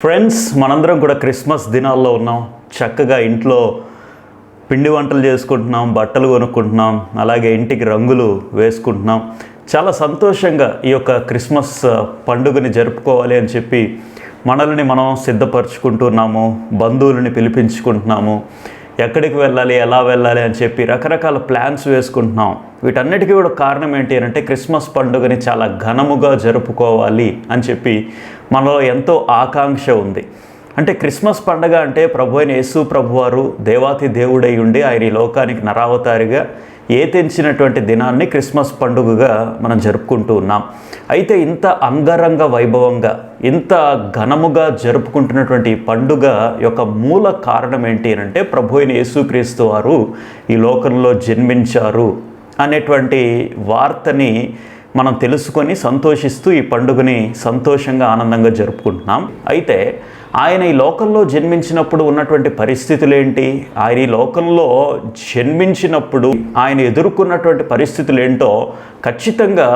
Friends, మనందరం కూడా Christmas దినాల్లో ఉన్నాం. చక్కగా ఇంట్లో పిండి వంటలు చేసుకుంటున్నాం, బట్టలు కొనుక్కుంటున్నాం, అలాగే ఇంటికి రంగులు వేసుకుంటున్నాం. చాలా సంతోషంగా ఈ యొక్క క్రిస్మస్ పండుగని జరుపుకోవాలి అని చెప్పి మనల్ని మనం సిద్ధపరచుకుంటున్నాము, బంధువులని పిలిపించుకుంటున్నాము, ఎక్కడికి వెళ్ళాలి, ఎలా వెళ్ళాలి అని చెప్పి రకరకాల ప్లాన్స్ వేసుకుంటున్నాం. వీటన్నిటికీ కూడా కారణం ఏంటి అంటే క్రిస్మస్ పండుగని చాలా ఘనముగా జరుపుకోవాలి అని చెప్పి మనలో ఎంతో ఆకాంక్ష ఉంది. అంటే క్రిస్మస్ పండుగ అంటే ప్రభు అయిన యేసు ప్రభువారు దేవాతి దేవుడై ఉండి ఆయన ఈ లోకానికి నరావతారిగా తెంచినటువంటి దినాన్ని క్రిస్మస్ పండుగగా మనం జరుపుకుంటూ ఉన్నాం. అయితే ఇంత అంగరంగ వైభవంగా, ఇంత ఘనముగా జరుపుకుంటున్నటువంటి ఈ పండుగ యొక్క మూల కారణం ఏంటి అంటే ప్రభు అయిన యేసుక్రీస్తు వారు ఈ లోకంలో జన్మించారు అనేటువంటి వార్తని మనం తెలుసుకొని సంతోషిస్తూ ఈ పండుగని సంతోషంగా ఆనందంగా జరుపుకుంటున్నాం. అయితే ఆయన ఈ లోకంలో జన్మించినప్పుడు ఉన్నటువంటి పరిస్థితులు ఏంటి, ఆయన ఈ లోకంలో జన్మించినప్పుడు ఆయన ఎదుర్కొన్నటువంటి పరిస్థితులు ఏంటో ఖచ్చితంగా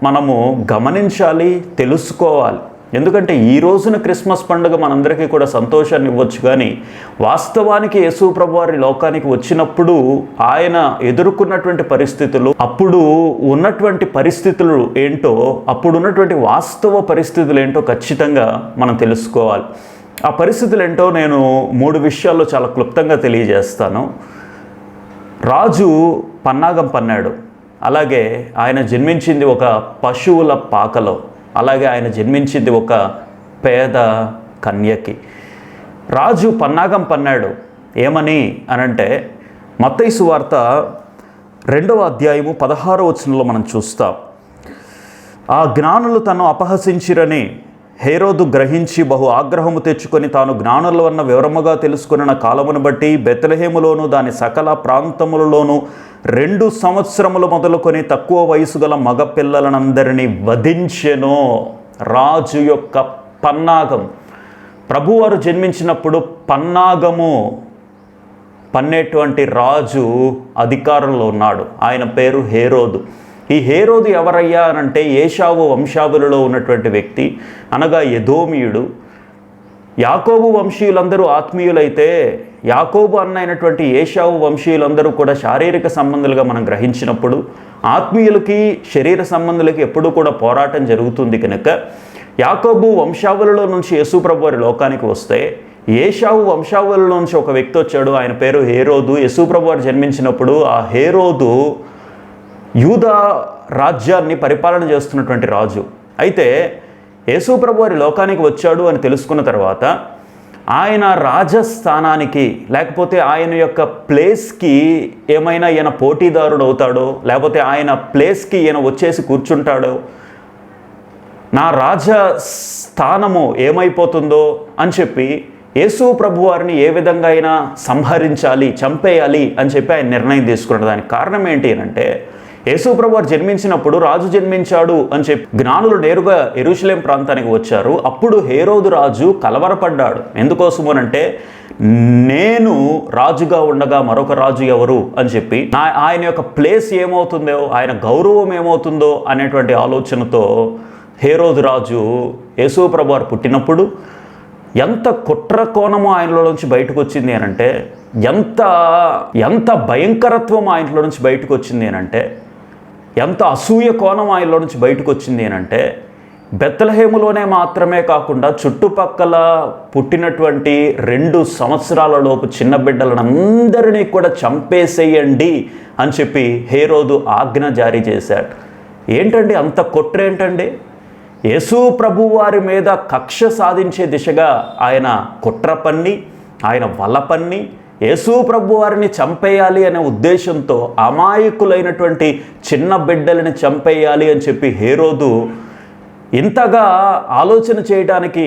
మనము గమనించాలి, తెలుసుకోవాలి. ఎందుకంటే ఈ రోజున క్రిస్మస్ పండుగ మనందరికీ కూడా సంతోషాన్ని ఇవ్వచ్చు, కానీ వాస్తవానికి యేసు ప్రభువారి లోకానికి వచ్చినప్పుడు ఆయన ఎదుర్కొన్నటువంటి పరిస్థితులు, అప్పుడు ఉన్నటువంటి పరిస్థితులు ఏంటో, అప్పుడు ఉన్నటువంటి వాస్తవ పరిస్థితులు ఏంటో ఖచ్చితంగా మనం తెలుసుకోవాలి. ఆ పరిస్థితులు ఏంటో నేను 3 విషయాల్లో చాలా క్లుప్తంగా తెలియజేస్తాను. రాజు పన్నాగం పన్నాడు. అలాగే ఆయన జన్మించింది ఒక పశువుల పాకలో. అలాగే ఆయన జన్మించింది ఒక పేద కన్యకి. రాజు పన్నాగం పన్నాడు. ఏమని అనంటే మత్తయి సువార్త 2వ అధ్యాయము 16వ వచనంలో మనం చూస్తాం. ఆ జ్ఞానులు తను అపహసించిరని హేరోదు గ్రహించి బహు ఆగ్రహము తెచ్చుకొని తాను జ్ఞానుల వల్ల వివరముగా తెలుసుకున్న కాలమును బట్టి బెత్లెహేములోను దాని సకల ప్రాంతములలోనూ 2 సంవత్సరములు మొదలుకొని తక్కువ వయసు గల మగపిల్లలనందరినీ వధించెను. రాజు యొక్క పన్నాగం. ప్రభువారు జన్మించినప్పుడు పన్నాగము పన్నేటువంటి రాజు అధికారంలో ఉన్నాడు. ఆయన పేరు హేరోదు. ఈ హేరోదు ఎవరయ్యా అనంటే ఏషావు వంశావళిలో ఉన్నటువంటి వ్యక్తి, అనగా ఎదోమీయుడు. యాకోబు వంశీయులందరూ ఆత్మీయులైతే యాకోబు అన్నైనటువంటి ఏషావు వంశీయులందరూ కూడా శారీరక సంబంధాలుగా మనం గ్రహించినప్పుడు ఆత్మీయులకి శరీర సంబంధులకి ఎప్పుడూ కూడా పోరాటం జరుగుతుంది. కనుక యాకోబు వంశావళిలో నుంచి యేసు ప్రభు వారి లోకానికి వస్తే ఏషావు వంశావళిలో నుంచి ఒక వ్యక్తి వచ్చాడు. ఆయన పేరు హేరోదు. యేసు ప్రభు వారు జన్మించినప్పుడు ఆ హేరోదు యూదా రాజ్యాన్ని పరిపాలన చేస్తున్నటువంటి రాజు. అయితే యేసు ప్రభు వారి లోకానికి వచ్చాడు అని తెలుసుకున్న తర్వాత ఆయన రాజస్థానానికి, లేకపోతే ఆయన యొక్క ప్లేస్కి ఏమైనా ఈయన పోటీదారుడు అవుతాడో, లేకపోతే ఆయన ప్లేస్కి ఈయన వచ్చేసి కూర్చుంటాడో, నా రాజస్థానము ఏమైపోతుందో అని చెప్పి యేసు ప్రభు వారిని ఏ విధంగా అయినా సంహరించాలి, చంపేయాలి అని చెప్పి ఆయన నిర్ణయం తీసుకున్నాడు. దానికి కారణం ఏంటి అంటే యేసు ప్రభు వారు జన్మించినప్పుడు రాజు జన్మించాడు అని చెప్పి జ్ఞానులు నేరుగా యెరూషలేం ప్రాంతానికి వచ్చారు. అప్పుడు హేరోదు రాజు కలవరపడ్డాడు. ఎందుకోసమోనంటే నేను రాజుగా ఉండగా మరొక రాజు ఎవరు అని చెప్పి ఆయన యొక్క ప్లేస్ ఏమవుతుందో, ఆయన గౌరవం ఏమవుతుందో అనేటువంటి ఆలోచనతో హేరోదు రాజు యేసు ప్రభు వారు పుట్టినప్పుడు ఎంత కుట్ర కోణము ఆయనలో నుంచి బయటకు వచ్చింది అనంటే, ఎంత భయంకరత్వం ఆయనలో నుంచి బయటకు వచ్చింది అనంటే, ఎంత అసూయ కోణం ఆయనలో నుంచి బయటకు వచ్చింది అనంటే, బెత్లెహేములోనే మాత్రమే కాకుండా చుట్టుపక్కల పుట్టినటువంటి 2 సంవత్సరాల లోపు చిన్న బిడ్డలందరినీ కూడా చంపేసేయండి అని చెప్పి హేరోదు ఆజ్ఞ జారీ చేశాడు. ఏంటండి అంత కుట్ర ఏంటండి? యేసు ప్రభు వారి మీద కక్ష సాధించే దిశగా ఆయన కుట్ర పన్ని, ఆయన వల పన్ని యేసు ప్రభు వారిని చంపేయాలి అనే ఉద్దేశంతో అమాయకులైనటువంటి చిన్న బిడ్డలని చంపేయాలి అని చెప్పి హేరోదు ఇంతగా ఆలోచన చేయడానికి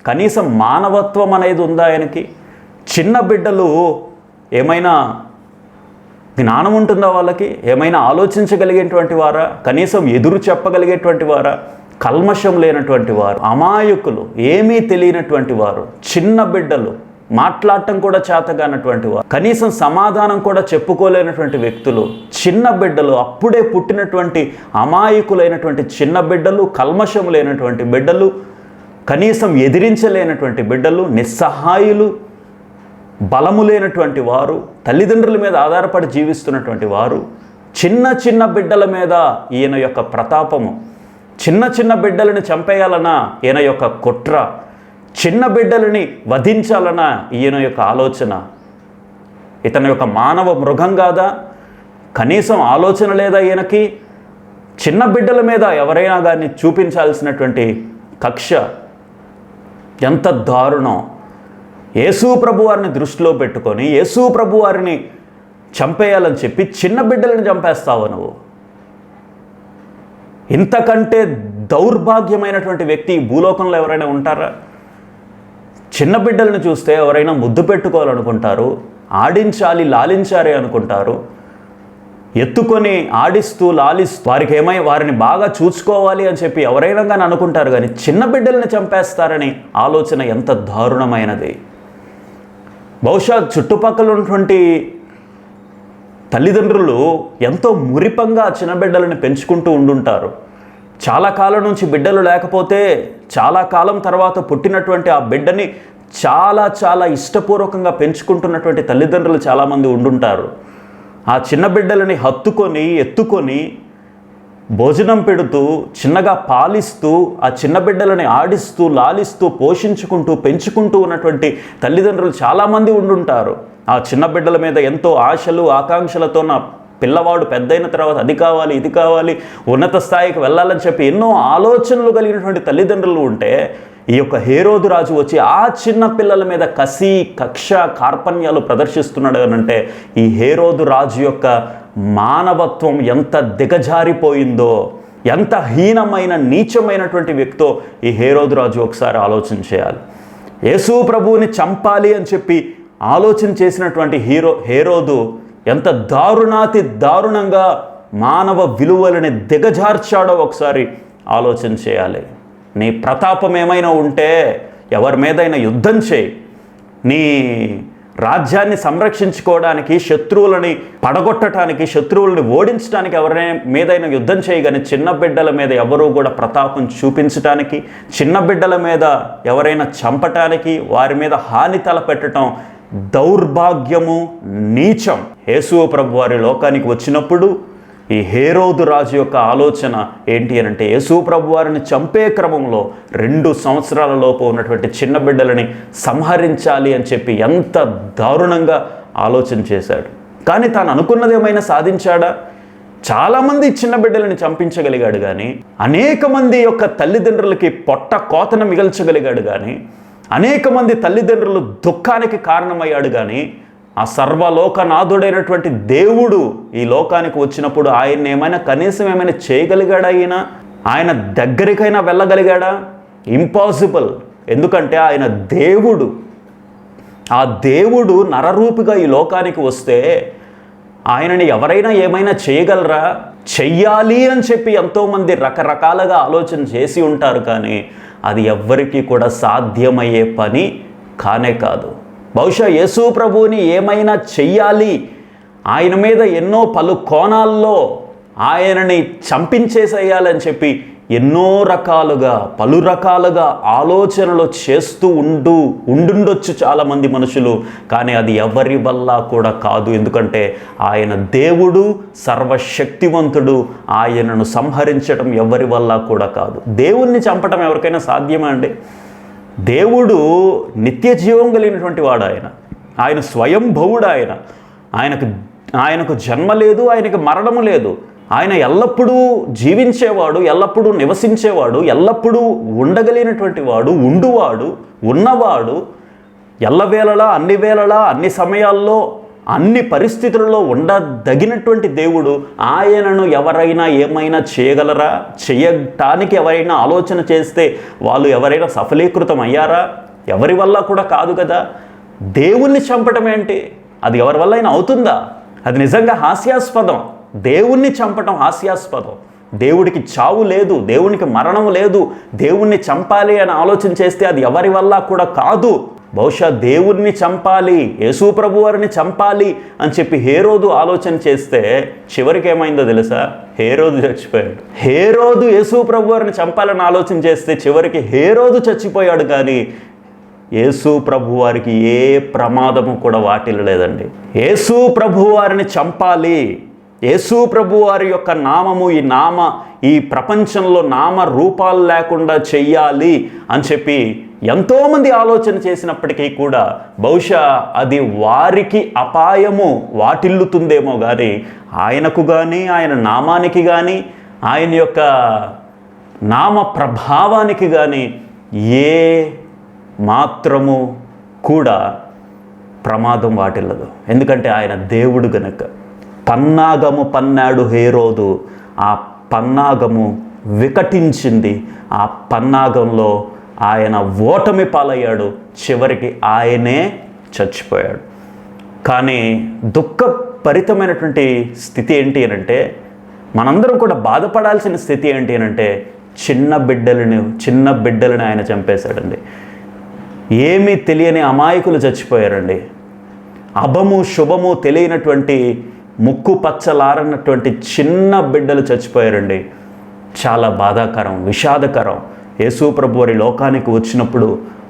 కనీసం మానవత్వం అనేది ఉందా ఆయనకి? చిన్న బిడ్డలు ఏమైనా జ్ఞానం ఉంటుందా వాళ్ళకి? ఏమైనా ఆలోచించగలిగేటువంటి వారా? కనీసం ఎదురు చెప్పగలిగేటువంటి వారా? కల్మషం లేనటువంటి వారు, అమాయకులు, ఏమీ తెలియనటువంటి వారు, చిన్న బిడ్డలు, మాట్లాడటం కూడా చేతగానటువంటి వారు, కనీసం సమాధానం కూడా చెప్పుకోలేనటువంటి వ్యక్తులు, చిన్న బిడ్డలు, అప్పుడే పుట్టినటువంటి అమాయకులైనటువంటి చిన్న బిడ్డలు, కల్మషం లేనటువంటి బిడ్డలు కనీసం ఎదిరించలేనటువంటి బిడ్డలు, నిస్సహాయులు, బలము లేనటువంటి వారు, తల్లిదండ్రుల మీద ఆధారపడి జీవిస్తున్నటువంటి వారు, చిన్న చిన్న బిడ్డల మీద ఈయన యొక్క ప్రతాపము, చిన్న చిన్న బిడ్డలను చంపేయాలన్నా ఈయన యొక్క కుట్ర, చిన్న బిడ్డలని వధించాలన్నా ఈయన యొక్క ఆలోచన. ఇతని యొక్క మానవ మృగం కాదా? కనీసం ఆలోచన లేదా ఈయనకి? చిన్న బిడ్డల మీద ఎవరైనా కానీ చూపించాల్సినటువంటి కక్ష ఎంత దారుణం! యేసు ప్రభు వారిని దృష్టిలో పెట్టుకొని యేసు ప్రభు వారిని చంపేయాలని చెప్పి చిన్న బిడ్డలను చంపేస్తావు నువ్వు. ఇంతకంటే దౌర్భాగ్యమైనటువంటి వ్యక్తి ఈ భూలోకంలో ఎవరైనా ఉంటారా? చిన్న బిడ్డలను చూస్తే ఎవరైనా ముద్దు పెట్టుకోవాలనుకుంటారు, ఆడించాలి, లాలించాలి అనుకుంటారు, ఎత్తుకొని ఆడిస్తూ లాలిస్తూ వారిని బాగా చూసుకోవాలి అని చెప్పి ఎవరైనా కానీ అనుకుంటారు. కానీ చిన్న బిడ్డల్ని చంపేస్తారని ఆలోచన ఎంత దారుణమైనది! బహుశా చుట్టుపక్కల ఉన్నటువంటి తల్లిదండ్రులు ఎంతో మురిపంగా చిన్న బిడ్డలను పెంచుకుంటూ ఉండుంటారు. చాలా కాలం నుంచి బిడ్డలు లేకపోతే చాలా కాలం తర్వాత పుట్టినటువంటి ఆ బిడ్డని చాలా చాలా ఇష్టపూర్వకంగా పెంచుకుంటున్నటువంటి తల్లిదండ్రులు చాలామంది ఉండుంటారు. ఆ చిన్న బిడ్డలని హత్తుకొని ఎత్తుకొని భోజనం పెడుతూ, చిన్నగా పాలిస్తూ, ఆ చిన్న బిడ్డలని ఆడిస్తూ, లాలిస్తూ, పోషించుకుంటూ, పెంచుకుంటూ ఉన్నటువంటి తల్లిదండ్రులు చాలామంది ఉండుంటారు. ఆ చిన్న బిడ్డల మీద ఎంతో ఆశలు, ఆకాంక్షలతో నా పిల్లవాడు పెద్దయిన తర్వాత అది కావాలి, ఇది కావాలి, ఉన్నత స్థాయికి వెళ్ళాలని చెప్పి ఎన్నో ఆలోచనలు కలిగినటువంటి తల్లిదండ్రులు ఉంటే, ఈ యొక్క హేరోదు రాజు వచ్చి ఆ చిన్న పిల్లల మీద కసి, కక్ష, కార్పణ్యాలు ప్రదర్శిస్తున్నాడు అనంటే ఈ హేరోదు రాజు యొక్క మానవత్వం ఎంత దిగజారిపోయిందో, ఎంత హీనమైన, నీచమైనటువంటి వ్యక్తో ఈ హేరోదు రాజు ఒకసారి ఆలోచన చేయాలి. యేసు ప్రభువుని చంపాలి అని చెప్పి ఆలోచన చేసినటువంటి హేరోదు ఎంత దారుణాతి దారుణంగా మానవ విలువలని దిగజార్చాడో ఒకసారి ఆలోచన చేయాలి. నీ ప్రతాపం ఏమైనా ఉంటే ఎవరి మీదైనా యుద్ధం చేయి. నీ రాజ్యాన్ని సంరక్షించుకోవడానికి, శత్రువులని పడగొట్టడానికి, శత్రువులని ఓడించడానికి ఎవరైనా మీదైనా యుద్ధం చేయగానే చిన్న బిడ్డల మీద ఎవరూ కూడా ప్రతాపం చూపించడానికి, చిన్న బిడ్డల మీద ఎవరైనా చంపటానికి, వారి మీద హాని తలపెట్టడం దౌర్భాగ్యము, నీచం. యేసు ప్రభు వారి లోకానికి వచ్చినప్పుడు ఈ హేరోదు రాజు యొక్క ఆలోచన ఏంటి అనంటే, యేసు ప్రభు వారిని చంపే క్రమంలో 2 సంవత్సరాల లోపు ఉన్నటువంటి చిన్న బిడ్డలని సంహరించాలి అని చెప్పి ఎంత దారుణంగా ఆలోచన చేశాడు. కానీ తాను అనుకున్నది ఏమైనా సాధించాడా? చాలామంది చిన్న బిడ్డలని చంపించగలిగాడు, కానీ అనేక మంది యొక్క తల్లిదండ్రులకి పొట్ట కోతను మిగల్చగలిగాడు, కానీ అనేక మంది తల్లిదండ్రులు దుఃఖానికి కారణమయ్యాడు. కానీ ఆ సర్వలోకనాథుడైనటువంటి దేవుడు ఈ లోకానికి వచ్చినప్పుడు ఆయన ఏమైనా కనీసం ఏమైనా చేయగలిగాడా? ఆయన దగ్గరికైనా వెళ్ళగలిగాడా? ఇంపాసిబుల్. ఎందుకంటే ఆయన దేవుడు. ఆ దేవుడు నరరూపిగా ఈ లోకానికి వస్తే ఆయనని ఎవరైనా ఏమైనా చేయగలరా? చెయ్యాలి అని చెప్పి ఎంతోమంది రకరకాలుగా ఆలోచన చేసి ఉంటారు, కానీ అది ఎవ్వరికీ కూడా సాధ్యమయ్యే పని కానే కాదు. బహుశా యేసు ప్రభువుని ఏమైనా చెయ్యాలి, ఆయన మీద ఎన్నో పలు కోణాల్లో ఆయనని చంపించేసేయాలని చెప్పి ఎన్నో రకాలుగా, పలు రకాలుగా ఆలోచనలు చేస్తూ ఉండుండొచ్చు చాలామంది మనుషులు. కానీ అది ఎవరి వల్ల కూడా కాదు. ఎందుకంటే ఆయన దేవుడు, సర్వశక్తివంతుడు. ఆయనను సంహరించడం ఎవరి వల్ల కూడా కాదు. దేవుణ్ణి చంపటం ఎవరికైనా సాధ్యమా అండి? దేవుడు నిత్య జీవం కలిగినటువంటి వాడు. ఆయన స్వయంభవుడు. ఆయనకు జన్మ లేదు, ఆయనకు మరణము లేదు. ఆయన ఎల్లప్పుడూ జీవించేవాడు, ఎల్లప్పుడూ నివసించేవాడు, ఎల్లప్పుడూ ఉండగలిగినటువంటి వాడు, ఉండువాడు, ఉన్నవాడు, ఎల్లవేళలా, అన్ని వేళలా, అన్ని సమయాల్లో, అన్ని పరిస్థితులలో ఉండదగినటువంటి దేవుడు. ఆయనను ఎవరైనా ఏమైనా చేయగలరా? చేయటానికి ఎవరైనా ఆలోచన చేస్తే వాళ్ళు ఎవరైనా సఫలీకృతం అయ్యారా? ఎవరి వల్ల కూడా కాదు కదా. దేవుణ్ణి చంపటం ఏంటి? అది ఎవరి వల్ల అయినా అవుతుందా? అది నిజంగా హాస్యాస్పదం. దేవుణ్ణి చంపటం హాస్యాస్పదం. దేవుడికి చావు లేదు, దేవునికి మరణం లేదు. దేవుణ్ణి చంపాలి అని ఆలోచన చేస్తే అది ఎవరి వల్ల కూడా కాదు. బహుశా దేవుణ్ణి చంపాలి, యేసు ప్రభువారిని చంపాలి అని చెప్పి హేరోదు ఆలోచన చేస్తే చివరికి ఏమైందో తెలుసా? హేరోదు చచ్చిపోయాడు. హేరోదు యేసు ప్రభువారిని చంపాలని ఆలోచన చేస్తే చివరికి హేరోదు చచ్చిపోయాడు. కానీ యేసు ప్రభువారికి ఏ ప్రమాదము కూడా వాటిల్లలేదండి. యేసు ప్రభువారిని చంపాలి, యేసు ప్రభువారి యొక్క నామము ఈ ప్రపంచంలో నామ రూపాలు లేకుండా చెయ్యాలి అని చెప్పి ఎంతోమంది ఆలోచన చేసినప్పటికీ కూడా బహుశా అది వారికి అపాయము వాటిల్లుతుందేమో కానీ ఆయనకు కానీ, ఆయన నామానికి కానీ, ఆయన యొక్క నామ ప్రభావానికి కానీ ఏ మాత్రము కూడా ప్రమాదం వాటిల్లదు. ఎందుకంటే ఆయన దేవుడు గనుక. పన్నాగము పన్నాడు హేరోదు, ఆ పన్నాగము వికటించింది. ఆ పన్నాగంలో ఆయన ఓటమి పాలయ్యాడు. చివరికి ఆయనే చచ్చిపోయాడు. కానీ దుఃఖభరితమైనటువంటి స్థితి ఏంటి అనంటే, మనందరం కూడా బాధపడాల్సిన స్థితి ఏంటి అనంటే, చిన్న బిడ్డలను ఆయన చంపేశాడండి. ఏమీ తెలియని అమాయకులు చచ్చిపోయారండి. అభము శుభము తెలియనటువంటి, ముక్కు పచ్చలారన్నటువంటి చిన్న బిడ్డలు చచ్చిపోయారండి. చాలా బాధాకరం, విషాదకరం. యేసు ప్రభువారి లోకానికి వచ్చినప్పుడు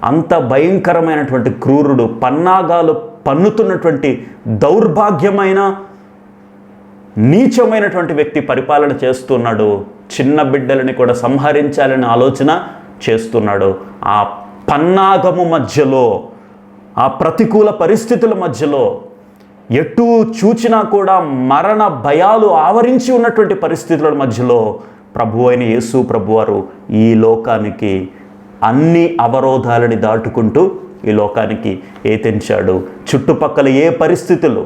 అంత భయంకరమైనటువంటి క్రూరుడు, పన్నాగాలు పన్నుతున్నటువంటి దౌర్భాగ్యమైన నీచమైనటువంటి వ్యక్తి పరిపాలన చేస్తున్నాడు. చిన్న బిడ్డలని కూడా సంహరించాలని ఆలోచన చేస్తున్నాడు. ఆ పన్నాగము మధ్యలో, ఆ ప్రతికూల పరిస్థితుల మధ్యలో, ఎటు చూచినా కూడా మరణ భయాలు ఆవరించి ఉన్నటువంటి పరిస్థితుల మధ్యలో ప్రభు అయిన యేసు ప్రభువారు ఈ లోకానికి అన్ని అవరోధాలని దాటుకుంటూ ఈ లోకానికి ఏతించాడు. చుట్టుపక్కల ఏ పరిస్థితులు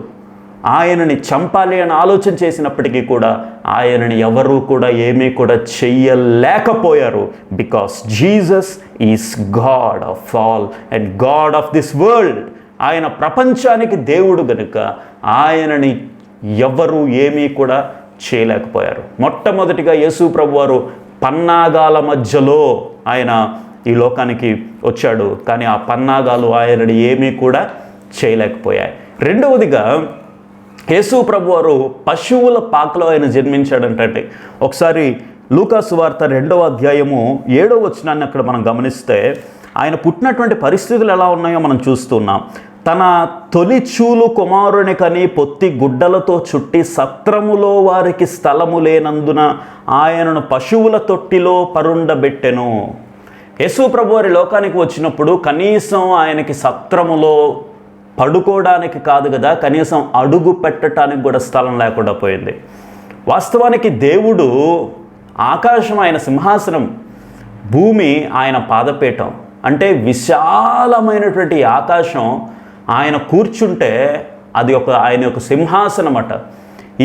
ఆయనని చంపాలి అని ఆలోచన చేసినప్పటికీ కూడా ఆయనని ఎవరూ కూడా ఏమీ కూడా చెయ్యలేకపోయారు. Because Jesus is God of all and God of this world. ఆయన ప్రపంచానికి దేవుడు గనుక ఆయనని ఎవరు ఏమీ కూడా చేయలేకపోయారు. మొట్టమొదటిగా యేసు ప్రభువారు పన్నాగాల మధ్యలో ఆయన ఈ లోకానికి వచ్చాడు. కానీ ఆ పన్నాగాలు ఆయనని ఏమీ కూడా చేయలేకపోయాయి. రెండవదిగా యేసు ప్రభువారు పశువుల పాకలో ఆయన జన్మించాడంటే, ఒకసారి లూకా సువార్త 2వ అధ్యాయము 7వ వచనాన్ని అక్కడ మనం గమనిస్తే ఆయన పుట్టినటువంటి పరిస్థితులు ఎలా ఉన్నాయో మనం చూస్తున్నాం. తన తొలి చూలు కుమారుని కని పొత్తి గుడ్డలతో చుట్టి సత్రములో వారికి స్థలము లేనందున ఆయనను పశువుల తొట్టిలో పరుండబెట్టెను. యేసు ప్రభువారి లోకానికి వచ్చినప్పుడు కనీసం ఆయనకి సత్రములో పడుకోవడానికి కాదు కదా, కనీసం అడుగు పెట్టడానికి కూడా స్థలం లేకుండా పోయింది. వాస్తవానికి దేవుడు, ఆకాశం ఆయన సింహాసనం, భూమి ఆయన పాదపీఠం. అంటే విశాలమైనటువంటి ఆకాశం ఆయన కూర్చుంటే అది ఆయన యొక్క సింహాసనం అట.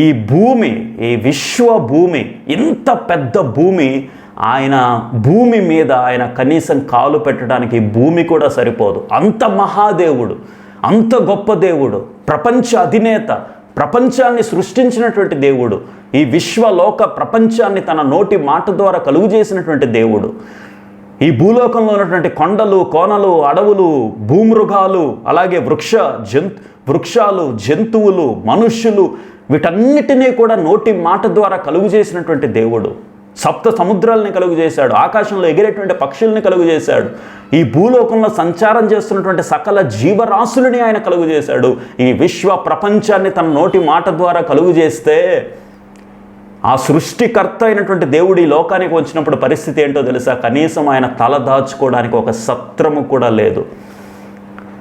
ఈ భూమి, ఈ విశ్వ భూమి, ఇంత పెద్ద భూమి, ఆయన భూమి మీద ఆయన కనీసం కాలు పెట్టడానికి భూమి కూడా సరిపోదు. అంత మహాదేవుడు, అంత గొప్ప దేవుడు, ప్రపంచ అధినేత, ప్రపంచాన్ని సృష్టించినటువంటి దేవుడు, ఈ విశ్వలోక ప్రపంచాన్ని తన నోటి మాట ద్వారా కలుగు చేసినటువంటి దేవుడు. ఈ భూలోకంలో ఉన్నటువంటి కొండలు, కోనలు, అడవులు, భూమృగాలు, అలాగే వృక్షాలు, జంతువులు, మనుష్యులు, వీటన్నిటినీ కూడా నోటి మాట ద్వారా కలుగు చేసినటువంటి దేవుడు. సప్త సముద్రాలని కలుగు చేశాడు, ఆకాశంలో ఎగిరేటువంటి పక్షుల్ని కలుగు చేశాడు, ఈ భూలోకంలో సంచారం చేస్తున్నటువంటి సకల జీవరాశులని ఆయన కలుగు చేశాడు. ఈ విశ్వ ప్రపంచాన్ని తన నోటి మాట ద్వారా కలుగు చేస్తే ఆ సృష్టికర్త అయినటువంటి దేవుడు ఈ లోకానికి వచ్చినప్పుడు పరిస్థితి ఏంటో తెలుసా? కనీసం ఆయన తల దాచుకోవడానికి ఒక సత్రము కూడా లేదు.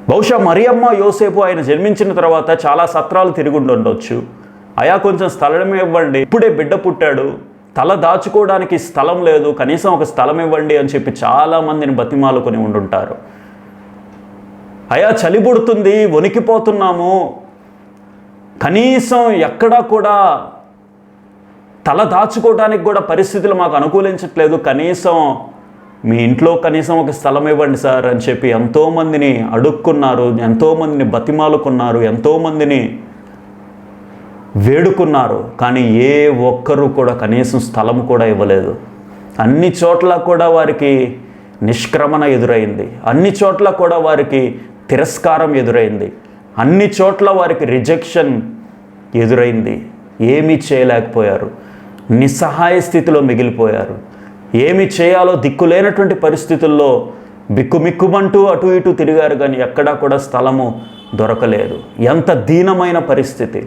బహుశా మరియమ్మ యోసేపు ఆయన జన్మించిన తర్వాత చాలా సత్రాలు తిరిగి ఉండొచ్చు. అయా కొంచెం స్థలం ఇవ్వండి, ఇప్పుడే బిడ్డ పుట్టాడు, తల దాచుకోవడానికి స్థలం లేదు, కనీసం ఒక స్థలం ఇవ్వండి అని చెప్పి చాలామందిని బతిమాలుకొని ఉండుంటారు. అయా చలి పుడుతుంది, వణికిపోతున్నాము, కనీసం ఎక్కడా కూడా తల దాచుకోవడానికి కూడా పరిస్థితులు మాకు అనుకూలించట్లేదు, కనీసం మీ ఇంట్లో కనీసం ఒక స్థలం ఇవ్వండి సార్ అని చెప్పి ఎంతోమందిని అడుక్కున్నారు, ఎంతోమందిని బతిమాలుకున్నారు, ఎంతోమందిని వేడుకున్నారు. కానీ ఏ ఒక్కరూ కూడా కనీసం స్థలం కూడా ఇవ్వలేదు. అన్ని చోట్ల కూడా వారికి నిష్క్రమణ ఎదురైంది, అన్ని చోట్ల కూడా వారికి తిరస్కారం ఎదురైంది, అన్ని చోట్ల వారికి రిజెక్షన్ ఎదురైంది. ఏమీ చేయలేకపోయారు, నిస్సహాయ స్థితిలో మిగిలిపోయారు. ఏమి చేయాలో దిక్కులేనటువంటి పరిస్థితుల్లో బిక్కుమిక్కుమంటూ అటు ఇటు తిరిగారు, కానీ ఎక్కడా కూడా స్థలము దొరకలేదు. ఎంత దీనమైన పరిస్థితి.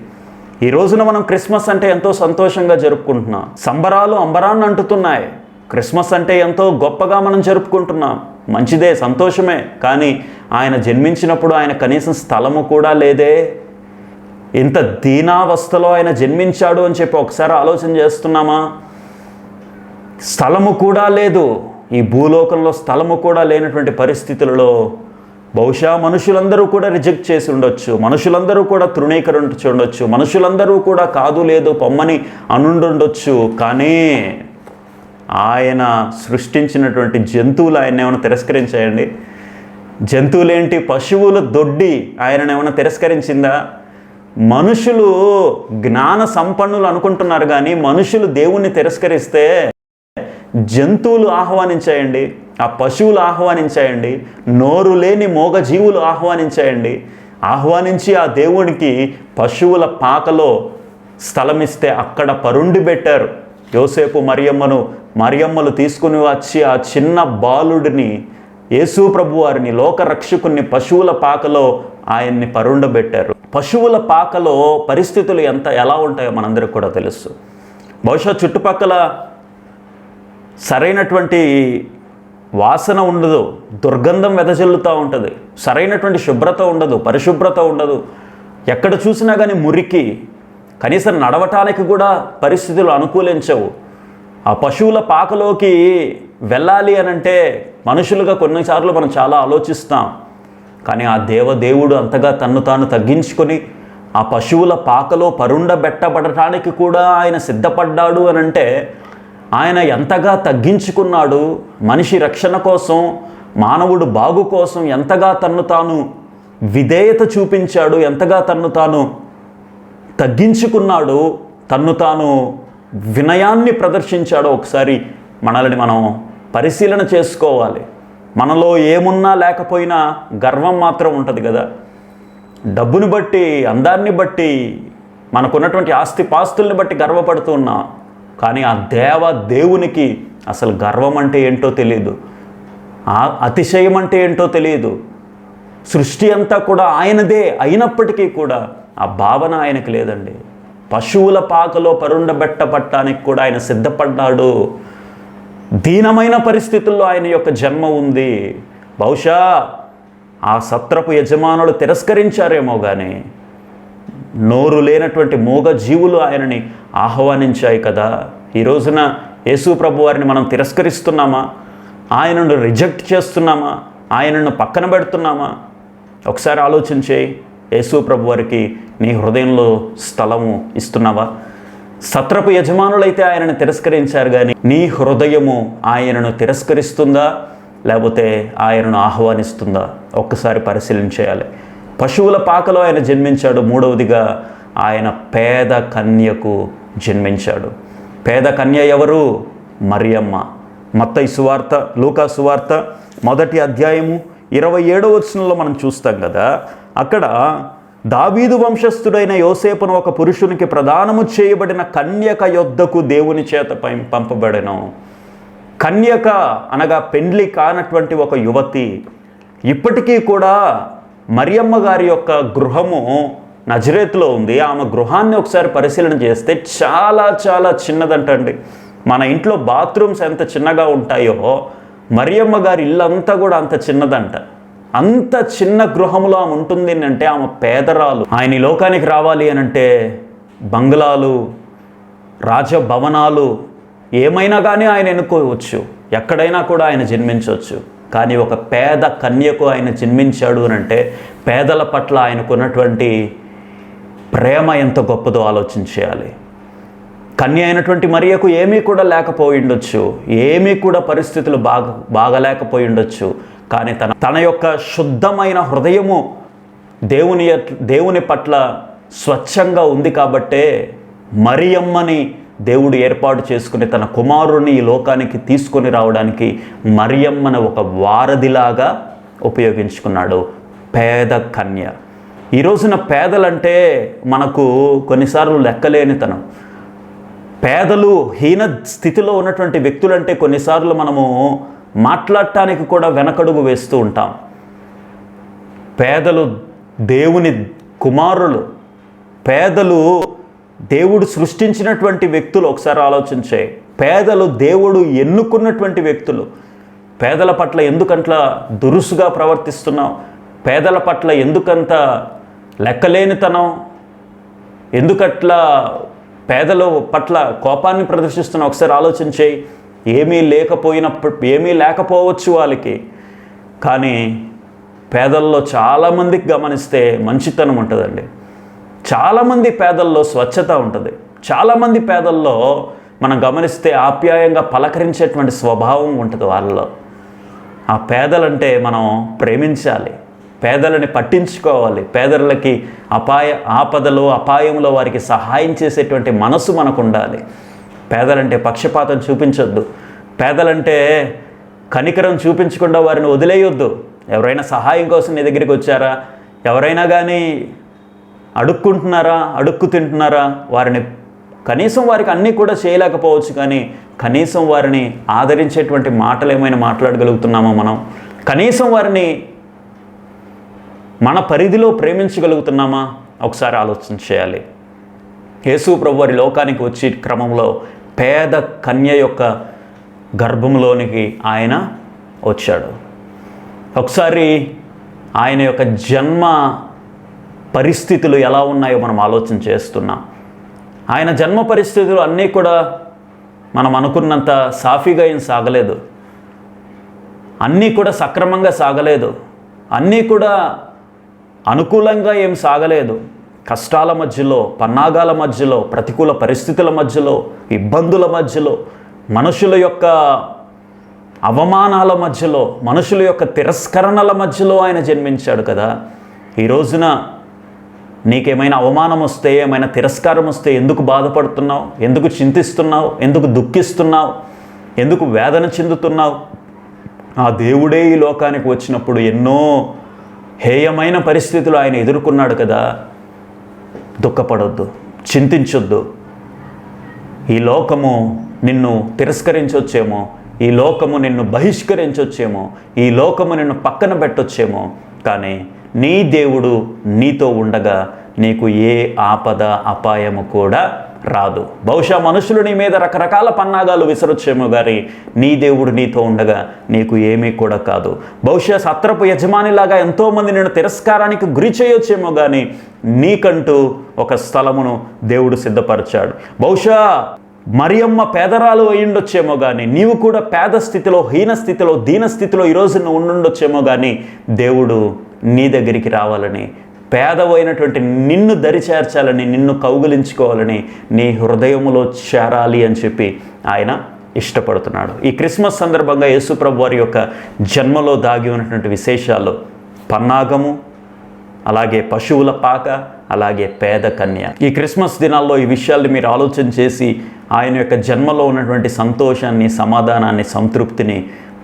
ఈ రోజున మనం క్రిస్మస్ అంటే ఎంతో సంతోషంగా జరుపుకుంటున్నాం, సంబరాలు అంబరాన్ని అంటుతున్నాయి. క్రిస్మస్ అంటే ఎంతో గొప్పగా మనం జరుపుకుంటున్నాం, మంచిదే, సంతోషమే. కానీ ఆయన జన్మించినప్పుడు ఆయన కనీసం స్థలము కూడా లేదే. ఇంత దీనావస్థలో ఆయన జన్మించాడు అని చెప్పి ఒకసారి ఆలోచన చేస్తున్నామా? స్థలము కూడా లేదు. ఈ భూలోకంలో స్థలము కూడా లేనటువంటి పరిస్థితులలో బహుశా మనుషులందరూ కూడా రిజెక్ట్ చేసి ఉండొచ్చు, మనుషులందరూ కూడా తృణీకరించి ఉండొచ్చు, మనుషులందరూ కూడా కాదు లేదు పొమ్మని అనుండొచ్చు. కానీ ఆయన సృష్టించినటువంటి జంతువులు ఆయన ఏమైనా తిరస్కరించాయండి? జంతువులేంటి, పశువుల దొడ్డి ఆయన ఏమైనా తిరస్కరించిందా? మనుషులు జ్ఞాన సంపన్నులు అనుకుంటున్నారు, కానీ మనుషులు దేవుణ్ణి తిరస్కరిస్తే జంతువులు ఆహ్వానించాయండి, ఆ పశువులు ఆహ్వానించాయండి, నోరు లేని మూగజీవులు ఆహ్వానించాయండి. ఆహ్వానించి ఆ దేవునికి పశువుల పాకలో స్థలమిస్తే అక్కడ పరుండి పెట్టారు. యోసేపు మరియమ్మలు తీసుకుని వచ్చి ఆ చిన్న బాలుడిని, యేసు ప్రభు వారిని, లోకరక్షకుని పశువుల పాకలో ఆయన్ని పరుండబెట్టారు. పశువుల పాకలో పరిస్థితులు ఎలా ఉంటాయో మనందరికీ కూడా తెలుసు. బహుశా చుట్టుపక్కల సరైనటువంటి వాసన ఉండదు, దుర్గంధం వెదజల్లుతూ ఉంటుంది, సరైనటువంటి శుభ్రత ఉండదు, పరిశుభ్రత ఉండదు. ఎక్కడ చూసినా కానీ మురికి, కనీసం నడవటానికి కూడా పరిస్థితులు అనుకూలించవు. ఆ పశువుల పాకలోకి వెళ్ళాలి అనంటే మనుషులుగా కొన్నిసార్లు మనం చాలా ఆలోచిస్తాం. కానీ ఆ దేవుడు అంతగా తన్ను తాను తగ్గించుకొని ఆ పశువుల పాకలో పరుండబెట్టబడటానికి కూడా ఆయన సిద్ధపడ్డాడు అనంటే ఆయన ఎంతగా తగ్గించుకున్నాడు. మనిషి రక్షణ కోసం, మానవుడు బాగు కోసం ఎంతగా తన్ను తాను విధేయత చూపించాడు, ఎంతగా తన్ను తాను తగ్గించుకున్నాడు, తన్ను తాను వినయాన్ని ప్రదర్శించాడో ఒకసారి మనల్ని మనం పరిశీలన చేసుకోవాలి. మనలో ఏమున్నా లేకపోయినా గర్వం మాత్రం ఉంటుంది కదా. డబ్బుని బట్టి, అందాన్ని బట్టి, మనకున్నటువంటి ఆస్తిపాస్తుల్ని బట్టి గర్వపడుతూ ఉన్నాం. కానీ ఆ దేవునికి అసలు గర్వం అంటే ఏంటో తెలియదు, అతిశయం అంటే ఏంటో తెలియదు. సృష్టి అంతా కూడా ఆయనదే అయినప్పటికీ కూడా ఆ భావన ఆయనకు లేదండి. పశువుల పాకలో పరుండబెట్టబట్టానికి కూడా ఆయన సిద్ధపడ్డాడు. దీనమైన పరిస్థితుల్లో ఆయన యొక్క జన్మ ఉంది. బహుశా ఆ సత్రపు యజమానులు తిరస్కరించారేమో కానీ నోరు లేనటువంటి మూగ జీవులు ఆయనని ఆహ్వానించాయి కదా. ఈ రోజున యేసు ప్రభు వారిని మనం తిరస్కరిస్తున్నామా? ఆయనను రిజెక్ట్ చేస్తున్నామా? ఆయనను పక్కన పెడుతున్నామా? ఒకసారి ఆలోచించే. యేసు ప్రభు వారికి నీ హృదయంలో స్థలము ఇస్తున్నావా? సత్రపు యజమానులైతే ఆయనను తిరస్కరించారు, కానీ నీ హృదయము ఆయనను తిరస్కరిస్తుందా లేకపోతే ఆయనను ఆహ్వానిస్తుందా? ఒక్కసారి పరిశీలన చేయాలి. పశువుల పాకలో ఆయన జన్మించాడు. మూడవదిగా ఆయన పేద కన్యకు జన్మించాడు. పేద కన్య ఎవరు? మరియమ్మ. మత్తయి సువార్త, లూకా సువార్త 1వ అధ్యాయము 27వ వచనంలో మనం చూస్తాం కదా. అక్కడ దావీదు వంశస్థుడైన యోసేపును ఒక పురుషునికి ప్రదానము చేయబడిన కన్యక యొద్దకు దేవుని చేత పంపబడెను. కన్యక అనగా పెండ్లి కానటువంటి ఒక యువతి. ఇప్పటికీ కూడా మరియమ్మ గారి యొక్క గృహము నజరేతులో ఉంది. ఆమె గృహాన్ని ఒకసారి పరిశీలన చేస్తే చాలా చాలా చిన్నదంటండి. మన ఇంట్లో బాత్రూమ్స్ ఎంత చిన్నగా ఉంటాయో మరియమ్మ గారి ఇల్లు అంతా కూడా అంత చిన్నదంట. అంత చిన్న గృహంలో ఆమె ఉంటుంది అంటే ఆమె పేదరాలు. ఆయన ఈ లోకానికి రావాలి అనంటే బంగ్లాలు, రాజభవనాలు ఏమైనా కానీ ఆయన ఎన్నుకోవచ్చు, ఎక్కడైనా కూడా ఆయన జన్మించవచ్చు. కానీ ఒక పేద కన్యకు ఆయన జన్మించాడు అనంటే పేదల పట్ల ఆయనకున్నటువంటి ప్రేమ ఎంత గొప్పదో ఆలోచించేయాలి. కన్య అయినటువంటి మరియకు ఏమీ కూడా లేకపోయి ఉండొచ్చు, ఏమీ కూడా పరిస్థితులు బాగలేకపోయి ఉండొచ్చు. కానీ తన యొక్క శుద్ధమైన హృదయము దేవుని పట్ల స్వచ్ఛంగా ఉంది కాబట్టే మరియమ్మని దేవుడు ఏర్పాటు చేసుకుని తన కుమారుని ఈ లోకానికి తీసుకొని రావడానికి మరియమ్మను ఒక వారధిలాగా ఉపయోగించుకున్నాడు. పేద కన్య. ఈ రోజున పేదలంటే మనకు కొన్నిసార్లు లెక్కలేనితనం. పేదలు, హీన స్థితిలో ఉన్నటువంటి వ్యక్తులంటే కొన్నిసార్లు మనము మాట్లాడటానికి కూడా వెనకడుగు వేస్తూ ఉంటాం. పేదలు దేవుని కుమారులు, పేదలు దేవుడు సృష్టించినటువంటి వ్యక్తులు. ఒకసారి ఆలోచించే, పేదలు దేవుడు ఎన్నుకున్నటువంటి వ్యక్తులు. పేదల పట్ల ఎందుకంట్లా దురుసుగా ప్రవర్తిస్తున్నావు? పేదల పట్ల ఎందుకంత లెక్కలేనితనం? ఎందుకట్లా పేదల పట్ల కోపాన్ని ప్రదర్శిస్తున్నావు? ఒకసారి ఆలోచించే. ఏమీ లేకపోవచ్చు వాళ్ళకి, కానీ పేదల్లో చాలామందికి గమనిస్తే మంచితనం ఉంటుందండి. చాలామంది పేదల్లో స్వచ్ఛత ఉంటుంది. చాలామంది పేదల్లో మనం గమనిస్తే ఆప్యాయంగా పలకరించేటువంటి స్వభావం ఉంటుంది వాళ్ళలో. ఆ పేదలంటే మనం ప్రేమించాలి, పేదలని పట్టించుకోవాలి. పేదలకి ఆపదలో అపాయంలో వారికి సహాయం చేసేటువంటి మనసు మనకు ఉండాలి. పేదలంటే పక్షపాతం చూపించొద్దు. పేదలంటే కనికరం చూపించకుండా వారిని వదిలేయొద్దు. ఎవరైనా సహాయం కోసం నీ దగ్గరికి వచ్చారా? ఎవరైనా కానీ అడుక్కు తింటున్నారా? వారిని కనీసం వారికి అన్నీ కూడా చేయలేకపోవచ్చు, కానీ కనీసం వారిని ఆదరించేటువంటి మాటలు ఏమైనా మాట్లాడగలుగుతున్నామా మనం? కనీసం వారిని మన పరిధిలో ప్రేమించగలుగుతున్నామా? ఒకసారి ఆలోచన చేయాలి. యేసు ప్రభు వారి లోకానికి వచ్చే క్రమంలో పేద కన్య యొక్క గర్భంలోనికి ఆయన వచ్చాడు. ఒకసారి ఆయన యొక్క జన్మ పరిస్థితులు ఎలా ఉన్నాయో మనం ఆలోచన చేస్తున్నాం. ఆయన జన్మ పరిస్థితులు అన్నీ కూడా మనం అనుకున్నంత సాఫీగా ఏం సాగలేదు. అన్నీ కూడా సక్రమంగా సాగలేదు. అన్నీ కూడా అనుకూలంగా ఏం సాగలేదు. కష్టాల మధ్యలో, పన్నాగాల మధ్యలో, ప్రతికూల పరిస్థితుల మధ్యలో, ఇబ్బందుల మధ్యలో, మనుషుల యొక్క అవమానాల మధ్యలో, మనుషుల యొక్క తిరస్కరణల మధ్యలో ఆయన జన్మించాడు కదా. ఈ రోజున నీకేమైనా అవమానం వస్తే, ఏమైనా తిరస్కారం వస్తే ఎందుకు బాధపడుతున్నావు? ఎందుకు చింతిస్తున్నావు? ఎందుకు దుఃఖిస్తున్నావు? ఎందుకు వేదన చెందుతున్నావు? ఆ దేవుడే ఈ లోకానికి వచ్చినప్పుడు ఎన్నో హేయమైన పరిస్థితులు ఆయన ఎదుర్కొన్నాడు కదా. దుఃఖపడొద్దు, చింతించొద్దు. ఈ లోకము నిన్ను తిరస్కరించొచ్చేమో, ఈ లోకము నిన్ను బహిష్కరించొచ్చేమో, ఈ లోకము నిన్ను పక్కన పెట్టొచ్చేమో, కానీ నీ దేవుడు నీతో ఉండగా నీకు ఏ ఆపద అపాయము కూడా రాదు. బహుశా మనుషులు నీ మీద రకరకాల పన్నాగాలు విసరొచ్చేమో, కానీ నీ దేవుడు నీతో ఉండగా నీకు ఏమీ కూడా కాదు. బహుశా సత్రపు యజమానిలాగా ఎంతోమంది నేను తిరస్కారానికి గురి చేయొచ్చేమో, కానీ నీకంటూ ఒక స్థలమును దేవుడు సిద్ధపరిచాడు. బహుశా మరియమ్మ పేదరాలు అయ్యుండొచ్చేమో, కానీ నీవు కూడా పేద స్థితిలో, హీన స్థితిలో, దీన స్థితిలో ఈరోజు నువ్వు ఉండుండొచ్చేమో, కానీ దేవుడు నీ దగ్గరికి రావాలని, పేదవైనటువంటి నిన్ను దరిచేర్చాలని, నిన్ను కౌగిలించుకోవాలని, నీ హృదయములో చేరాలి అని చెప్పి ఆయన ఇష్టపడుతున్నాడు. ఈ క్రిస్మస్ సందర్భంగా యేసుప్రభు వారి యొక్క జన్మలో దాగి ఉన్నటువంటి విశేషాలు పన్నాగము, అలాగే పశువుల పాక, అలాగే పేద కన్య. ఈ క్రిస్మస్ దినాల్లో ఈ విషయాల్ని మీరు ఆలోచన చేసి ఆయన యొక్క జన్మలో ఉన్నటువంటి సంతోషాన్ని, సమాధానాన్ని, సంతృప్తిని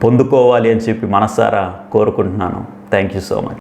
పొందుకోవాలి అని చెప్పి మనసారా కోరుకుంటున్నాను. Thank you so much.